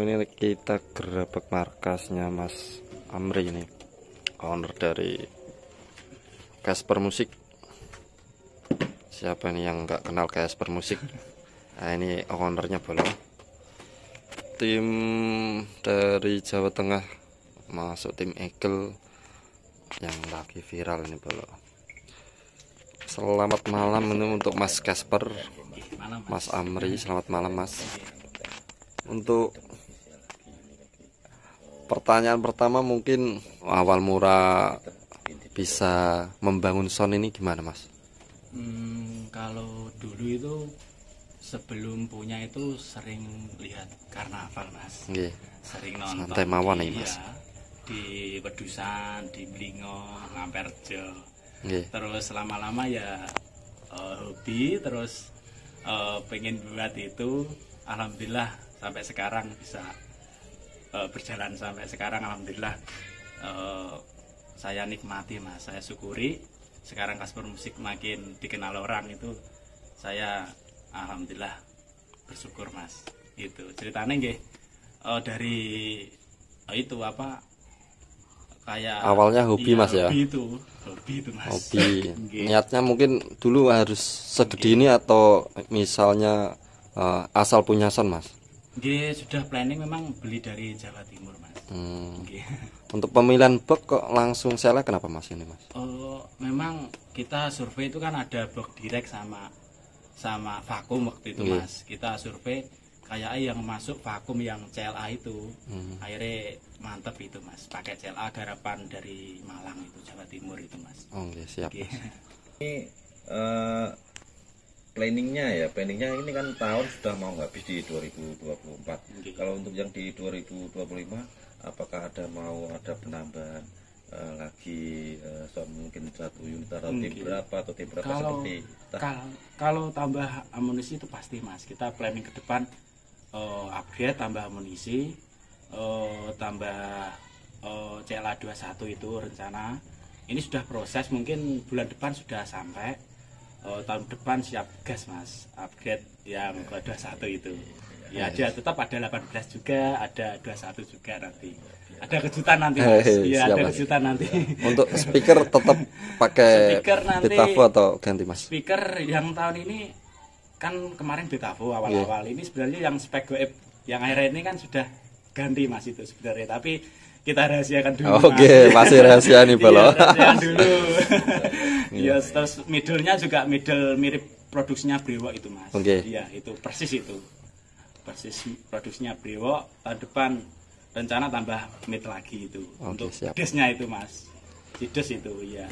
Sekarang ini kita gerebek markasnya Mas Amri ini, owner dari Casper Musik. Siapa nih yang nggak kenal Casper Musik? Nah, ini ownernya Bolo. Tim dari Jawa Tengah masuk tim Eagle yang lagi viral ini Bolo. Selamat malam ini untuk Mas Casper, Mas Amri. Selamat malam Mas. Untuk pertanyaan pertama, mungkin awal mula bisa membangun sound ini gimana Mas? Kalau dulu itu sebelum punya itu sering lihat karnaval Mas. Nggih. Sering nonton Santai mawon nih Mas. Di Pedusan, di Blingo, Ngamperjo. Nggih. Terus lama-lama ya hobi, terus pengen buat itu. Alhamdulillah sampai sekarang bisa berjalan sampai sekarang. Alhamdulillah saya nikmati Mas, saya syukuri. Sekarang Casper Musik makin dikenal orang, itu saya alhamdulillah bersyukur Mas. Itu ceritanya nggih dari itu apa kayak awalnya hobi Mas ya. Hobi itu Mas. Hobi. Niatnya mungkin dulu harus segede ini atau misalnya asal punya sound Mas? Nggih, sudah planning memang beli dari Jawa Timur Mas. Untuk pemilihan box kok langsung salah, kenapa Mas ini Mas? Memang kita survei itu kan ada box direct sama vakum waktu itu Mas. Kita survei kayak yang masuk vakum yang CLA itu. Akhirnya mantep itu Mas, pakai CLA garapan dari Malang itu, Jawa Timur itu Mas. Oh nggih, siap Mas. Ini planningnya ini kan tahun sudah mau habis di 2024. Kalau untuk yang di 2025, apakah ada penambahan lagi sound mungkin 1 unit atau tim berapa seperti kalau tambah amunisi itu pasti Mas. Kita planning ke depan upgrade, tambah amunisi, tambah CLA 21 itu rencana. Ini sudah proses, mungkin bulan depan sudah sampai. Tahun depan siap gas Mas, upgrade yang ke 21 itu. Ya ada, tetap ada 18 juga, ada 21 juga nanti. Ada kejutan nanti Mas. Iya, ada kejutan nanti. Untuk speaker tetap pakai Betavo atau ganti Mas? Speaker yang tahun ini kan kemarin Betavo awal-awal. Ini sebenarnya yang spek goib yang akhir ini kan sudah ganti Mas itu sebenarnya, tapi kita rahasiakan dulu. Oke, masih rahasia nih Bolo. Rahasiakan dulu. Ya, terus middle-nya juga middle mirip produksinya Brewok itu Mas. Iya, itu persis itu. Persis produksinya Brewok. Tahun depan rencana tambah mid lagi itu. Untuk desnya itu Mas. Si des itu ya.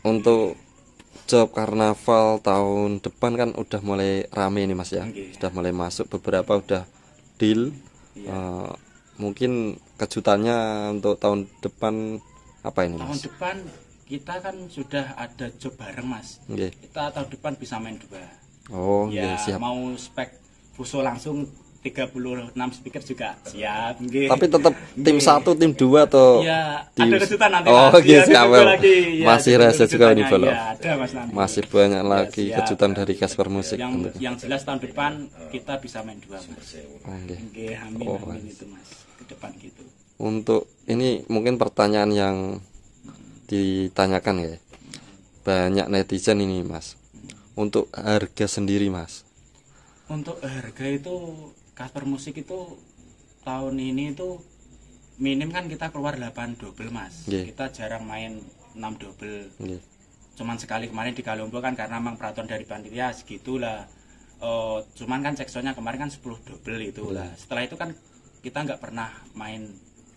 Untuk job karnaval tahun depan kan udah mulai rame nih Mas ya. Sudah mulai masuk, beberapa udah deal. Mungkin kejutannya untuk tahun depan apa ini Mas? Tahun depan kita kan sudah ada job bareng Mas. Kita tahun depan bisa main 2. Oh ya, siap. Mau spek fuso langsung 36 speaker juga siap. Tapi tetap tim 1, tim 2 atau? Ya, ada kejutan nanti Mas. Oh gitu, siap. Masih rahasia juga nih Bolo. Ya, ada Mas nanti. Masih banyak lagi kejutan dari Casper Musik. Yang jelas tahun depan kita bisa main 2 Mas. Amin itu Mas. Ke depan gitu. Untuk ini mungkin pertanyaan yang ditanyakan ya, banyak netizen ini Mas. Untuk harga sendiri Mas? Untuk harga itu Casper Musik itu tahun ini itu minim kan kita keluar 8 double Mas. Kita jarang main 6 double. Cuman sekali kemarin di Kalombo kan, karena memang peraturan dari panitia segitulah. Cuman kan ceksonya kemarin kan 10 double itu lah. Setelah itu kan kita nggak pernah main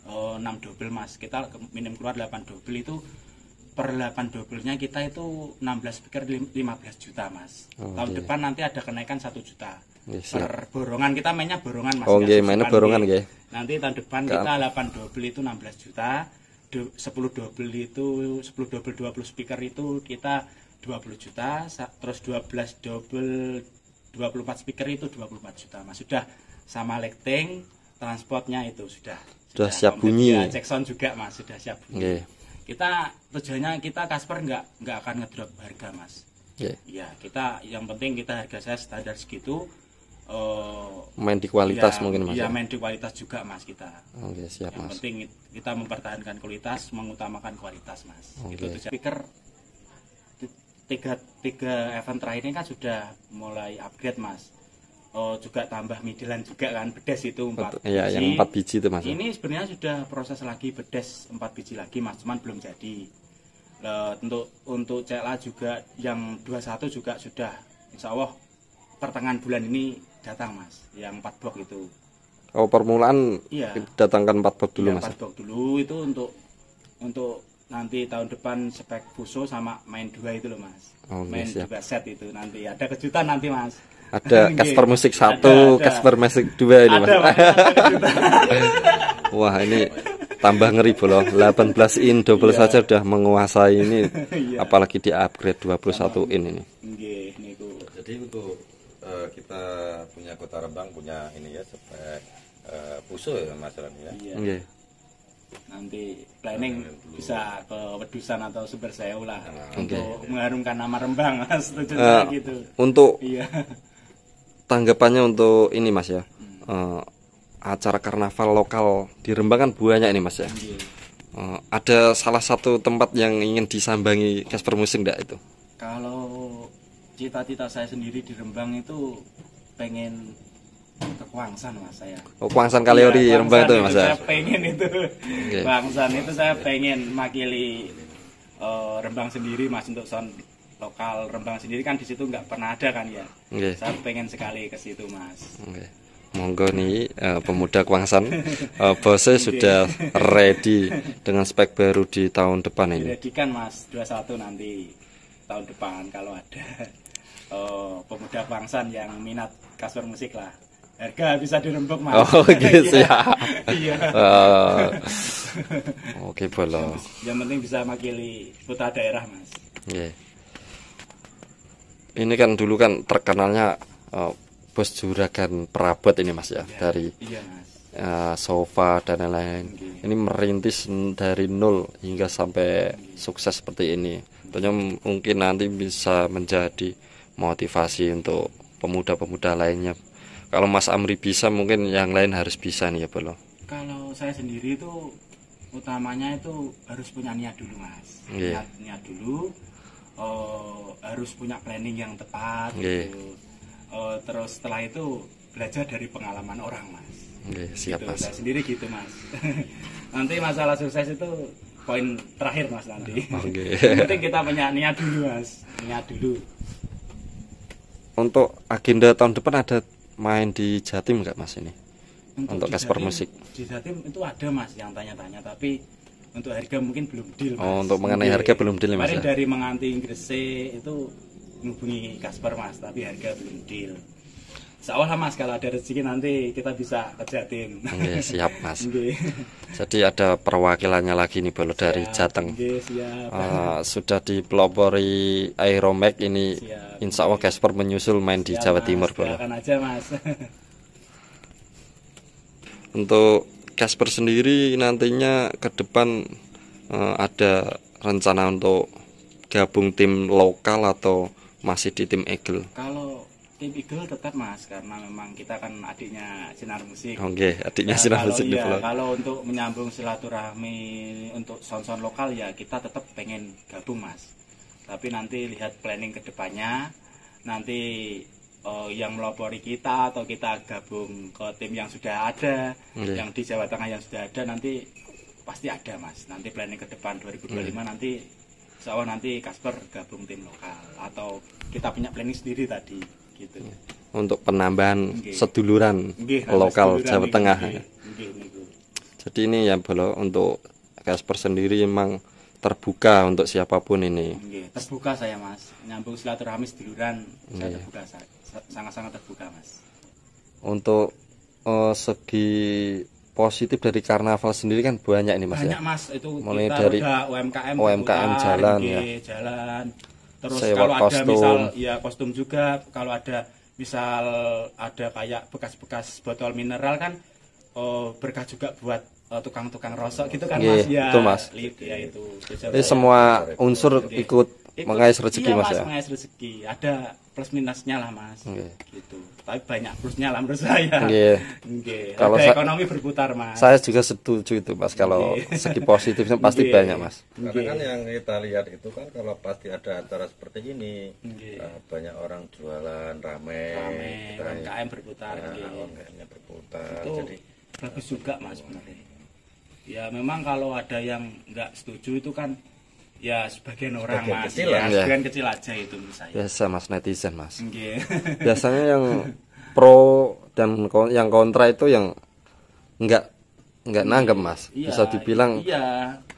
6 double Mas. Kita minim keluar 8 double itu. Per 8 double-nya kita itu 16 speaker 15 juta Mas. Tahun depan nanti ada kenaikan 1 juta. Per borongan, kita mainnya borongan Mas. Mainnya borongan Nanti tahun depan kita 8 double itu 16 juta. 10 double itu 10 double 20 speaker itu kita 20 juta. Terus 12 double 24 speaker itu 24 juta Mas. Sudah sama lighting, transportnya itu sudah siap bunyi. Ya, cek sound juga Mas, sudah siap bunyi. Kita tujuannya kita Casper nggak akan ngedrop harga Mas. Ya, kita yang penting kita harga saya standar segitu. main di kualitas ya, mungkin Mas. Iya, main di kualitas juga Mas kita. Oke, siap Yang Mas. penting kita mempertahankan kualitas, mengutamakan kualitas Mas. Itu Oke. speaker tiga event terakhir ini kan sudah mulai upgrade Mas. Juga tambah middlean juga kan, bedes itu 4 biji. Iya, yang 4 biji itu Mas. Ini sebenarnya sudah proses lagi bedes 4 biji lagi Mas, cuman belum jadi. Untuk CLA juga yang 21 juga sudah insya Allah pertengahan bulan ini datang Mas, yang 4 box itu. Oh, permulaan Iya. datangkan 4 box dulu Iya, Mas. 4 box dulu itu untuk nanti tahun depan spek Fuso sama main 2 itu loh Mas. Oke, Main siap. 2 set itu nanti ada kejutan nanti Mas. Ada Nggih. Casper Musik 1, Ada. Casper Musik 2 ini Mas. Ada, Mas, ada kejutan. Wah, ini tambah ngeri bolo. 18 in double Iya. saja udah menguasai ini. Iya. Apalagi di upgrade 21 in ini. Nggih, niku. Jadi untuk kita punya Kota Rembang punya ini ya spek Fuso ya Mas Ron ya. Iya. Nggih. Nanti planning bisa ke Wedusan atau Sumber Sewu lah Oke. untuk mengharumkan nama Rembang Mas, setuju Eh, gitu. Untuk Iya. tanggapannya untuk ini Mas ya. Acara karnaval lokal di Rembang kan banyak ini Mas ya. Nggih. Ada salah satu tempat yang ingin disambangi Casper Musik enggak itu? Kalau cita-cita saya sendiri di Rembang itu pengen ke Kuangsan Mas saya. Oh, Kuangsan Kaliori Iya, Rembang itu Kuangsan Mas ya. Saya pengen itu. Kuangsan itu saya pengen makili Rembang sendiri Mas, untuk sound lokal Rembang sendiri kan di situ nggak pernah ada kan ya. Nggih. Saya pengen sekali ke situ Mas. Oke. Monggo nih pemuda Kuangsan, bosnya sudah ready dengan spek baru di tahun depan ini. Diredikan Mas 21 nanti tahun depan kalau ada pemuda Kuangsan yang minat Casper Musik lah. Harga bisa dirembuk Mas. Oh gitu ya. Iya. Oke bolo. Yang penting bisa makili putra daerah Mas. Nggih. Ini kan dulu kan terkenalnya bos juragan perabot ini Mas ya, dari Iya Mas. sofa dan lain-lain. Ini merintis dari nol hingga sampai sukses seperti ini. Tentunya mungkin nanti bisa menjadi motivasi untuk pemuda-pemuda lainnya. Kalau Mas Amri bisa, mungkin yang lain harus bisa nih ya bolo. Kalau saya sendiri itu utamanya itu harus punya niat dulu Mas. Iya. Niat dulu, harus punya planning yang tepat Iya. gitu. Terus setelah itu belajar dari pengalaman orang Mas. Oke, siap Gitu, Mas. saya sendiri gitu Mas. Nanti masalah sukses itu poin terakhir Mas nanti. Oke. Yang penting kita punya niat dulu Mas. Niat dulu. Untuk agenda tahun depan ada main di Jatim nggak Mas ini? Untuk di Casper Jatim- Musik. Di Jatim itu ada Mas yang tanya-tanya, tapi untuk harga mungkin belum deal Mas. Oh, untuk mengenai Nggih. harga belum deal ya, Mas, Kemarin ya? dari Menganti Gresik itu menghubungi Casper Mas, tapi harga belum deal. Insya Allah Mas, kalau ada rezeki nanti kita bisa ke Jatim. Oke, siap Mas. Nggih. Jadi ada perwakilannya lagi nih bolo dari Siap, Jateng. nggih, siap. Sudah dipelopori Aeromax ini. Siap. Insya Allah Casper menyusul main di Siap, Jawa Mas. Timur bolo. Doakan aja Mas. Untuk Casper sendiri nantinya ke depan ada rencana untuk gabung tim lokal atau masih di tim Eagle? Kalau tim Eagle tetap Mas, karena memang kita kan adiknya Sinar Musik. Oke, adiknya Nah, Sinar kalau Musik iya, Develop. kalau untuk menyambung silaturahmi untuk sound-sound lokal ya kita tetap pengen gabung Mas. Tapi nanti lihat planning ke depannya, nanti yang melopori kita atau kita gabung ke tim yang sudah ada, Iya. yang di Jawa Tengah yang sudah ada, nanti pasti ada Mas. Nanti planning ke depan 2025 nanti insya Allah nanti Casper gabung tim lokal atau kita punya planning sendiri tadi gitu. Untuk penambahan Nggih. seduluran Nggih, nambah lokal seduluran Jawa niku, Tengah. nggih, niku. Jadi ini ya bolo, untuk Casper sendiri memang terbuka untuk siapapun ini. Nggih, terbuka saya Mas, nyambung silaturahmi seduluran saya Nggih. terbuka, sangat-sangat terbuka Mas. Untuk segi positif dari karnaval sendiri kan banyak ini Mas Banyak ya. Mas, itu Mulai kita dari udah UMKM UMKM berputar, jalan, nggih, ya. jalan. Terus Sewa kalau ada kostum. misal ya kostum juga, kalau ada misal ada kayak bekas-bekas botol mineral kan berkah juga buat tukang-tukang rosok gitu kan Nggih, Mas ya. betul, Mas. Ya itu. Jadi semua unsur ikut mengais rezeki iya, mas ya. Mengais rezeki, ada plus minusnya lah mas. Gitu. Tapi banyak plusnya lah menurut saya. Kalau ekonomi berputar mas. Saya juga setuju itu mas. Kalau segi positifnya pasti banyak mas. Karena kan yang kita lihat itu kan kalau pasti ada acara seperti ini, banyak orang jualan rame UMKM berputar. UMKM-nya berputar. Itu jadi bagus juga mas sebenarnya. Ya memang kalau ada yang nggak setuju itu kan ya sebagian orang mas, sebagian kecil aja itu menurut saya. Biasa mas, netizen mas. Biasanya yang pro dan yang kontra itu yang nggak nanggep mas. Bisa dibilang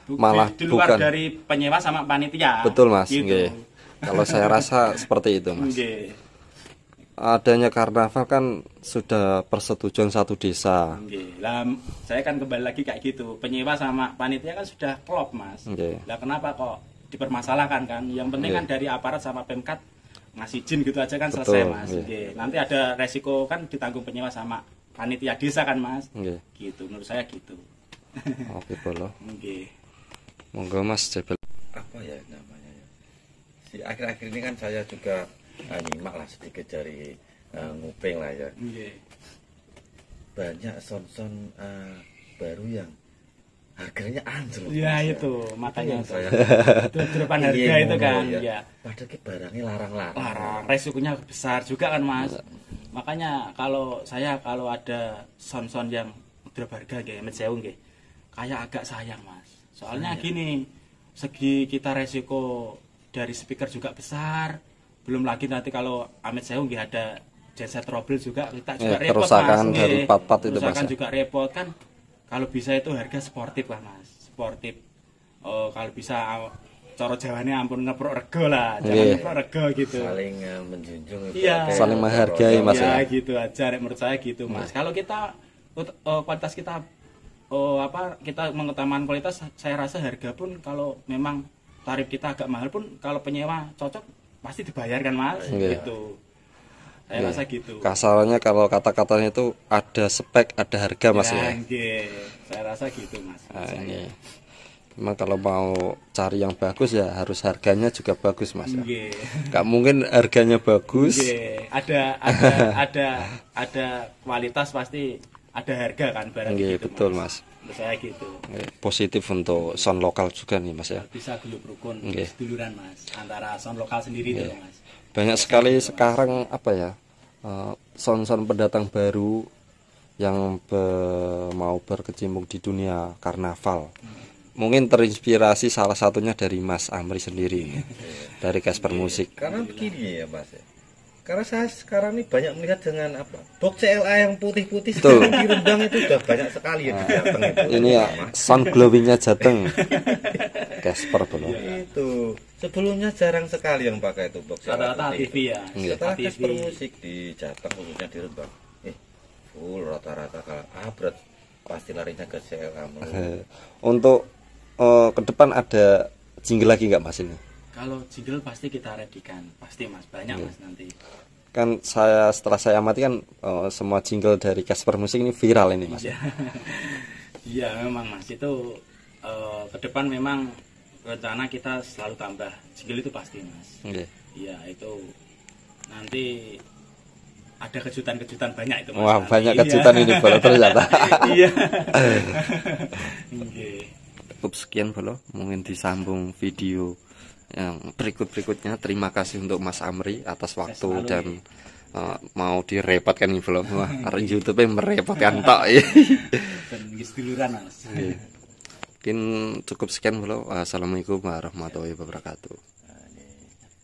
malah di luar bukan dari penyewa sama panitia. Betul mas. Gitu. Kalau saya rasa seperti itu mas. Adanya karnaval kan sudah persetujuan satu desa. Lah, saya kan kembali lagi kayak gitu. Penyewa sama panitia kan sudah klop mas. Lah kenapa kok dipermasalahkan kan? Yang penting kan dari aparat sama Pemkat ngasih izin gitu aja kan. Betul, selesai mas. Nanti ada resiko kan ditanggung penyewa sama panitia desa kan mas. Gitu menurut saya gitu. Oke bolo. Monggo mas Jebel. Apa ya namanya ya? Si akhir-akhir ini kan saya juga nyimak lah sedikit dari nguping lah ya. Banyak son-son baru yang harganya anjlok. Iya itu makanya itu depan harga itu kan. Ya. Padahal barangnya larang-larang. Larang, resikonya besar juga kan mas. Makanya kalau ada son-son yang drop harga kayak Met Sewu nggih, kayak agak sayang mas. Soalnya gini, segi kita resiko dari speaker juga besar. Belum lagi nanti kalau Amit Sewu nggih ada genset trouble juga kita juga repot kerusakan mas. Dari part-part itu mas. Kerusakan juga repot kan. Kalau bisa itu harga sportif lah mas. Sportif. Kalau bisa cara Jawane ampun ngeprok rego lah. Jangan ngeprok rego gitu. Saling menjunjung. Saling menghargai mas ya. Gitu aja menurut saya gitu mas. Kalau kita kualitas kita kita mengutamakan kualitas, saya rasa harga pun kalau memang tarif kita agak mahal pun kalau penyewa cocok pasti dibayarkan mas. Gitu saya rasa gitu. Kasarannya kalau kata-katanya itu ada spek ada harga mas ya. Saya rasa gitu mas. Memang kalau mau cari yang bagus ya harus harganya juga bagus mas ya. Gak mungkin harganya bagus ada kualitas pasti ada harga kan barang gitu, betul mas. Saya gitu. Positif untuk sound lokal juga nih mas ya. Bisa geluk rukun seduluran mas antara sound lokal sendiri itu mas. Banyak sekali sekarang apa ya sound pendatang baru yang mau berkecimpung di dunia karnaval. Mungkin terinspirasi salah satunya dari Mas Amri sendiri dari Casper Musik. Karena begini ya mas ya. Karena saya sekarang ini banyak melihat dengan box CLA yang putih-putih di Rembang itu sudah banyak sekali ya di Jateng itu. Ini ya sound glowingnya Jateng. Casper belum. Itu sebelumnya jarang sekali yang pakai itu box CLA. Rata-rata TV ya. Setelah Casper Musik di Jateng khususnya di Rembang, full rata-rata kalau berat pasti larinya ke CLA. Untuk ke depan ada jingle lagi nggak mas ini? Kalau jingle pasti kita readikan, pasti mas, banyak mas nanti. Kan setelah saya amati kan semua jingle dari Casper Musik ini viral ini mas. Iya memang mas, itu ke depan memang rencana kita selalu tambah jingle itu pasti mas. Iya itu nanti ada kejutan-kejutan banyak itu mas. Wah banyak kejutan ini Bolo ternyata. Iya. Cukup sekian Bolo, mungkin disambung video yang berikutnya. Terima kasih untuk Mas Amri atas waktu dan mau direpotkan nih belum. Wah, YouTube-nya merepotkan tok. Dan seduluran mas. Mungkin cukup sekian Bolo. Assalamualaikum warahmatullahi wabarakatuh.